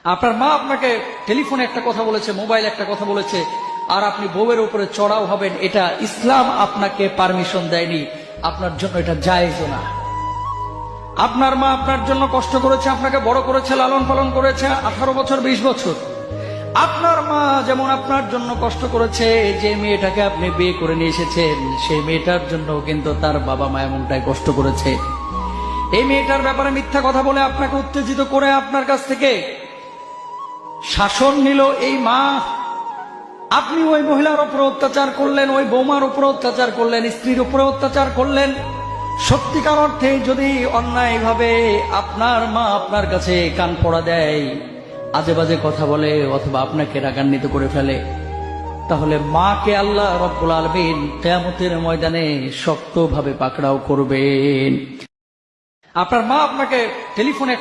আপনার মা আপনাকে টেলিফোনে একটা কথা বলেছে, মোবাইলে একটা কথা বলেছে, আর আপনি বউয়ের উপরে চড়াও হবেন, এটা ইসলাম আপনাকে পারমিশন দেয়নি, আপনার জন্য এটা জায়েজও না। আপনার মা আপনার জন্য কষ্ট করেছে, আপনাকে বড় করেছে, লালন পালন করেছে 18 বছর 20 বছর। আপনার মা যেমন আপনার জন্য কষ্ট করেছে, যে মেয়েটাকে আপনি বিয়ে করে নিয়ে এসেছেন সেই মেয়েটার জন্য কিন্তু তার বাবা মা এমনটাই কষ্ট করেছে। এই মেয়েটার ব্যাপারে মিথ্যা কথা বলে আপনাকে উত্তেজিত করে আপনার কাছ থেকে শাসন নিল এই মা, আপনি ওই মহিলার উপর অত্যাচার করলেন, ওই বৌমার উপর অত্যাচার করলেন, স্ত্রীর উপরে অত্যাচার করলেন। সত্যিকার অর্থে যদি অন্যায়ভাবে আপনার মা আপনার কাছে কান পড়া দেয়, আজে বাজে কথা বলে, অথবা আপনাকে রাগান্বিত করে ফেলে, তাহলে মাকে আল্লাহ রব্বুল আলামিন কিয়ামতের ময়দানে শক্তভাবে পাকড়াও করবেন। আপনার মা আপনাকে টেলিফোনে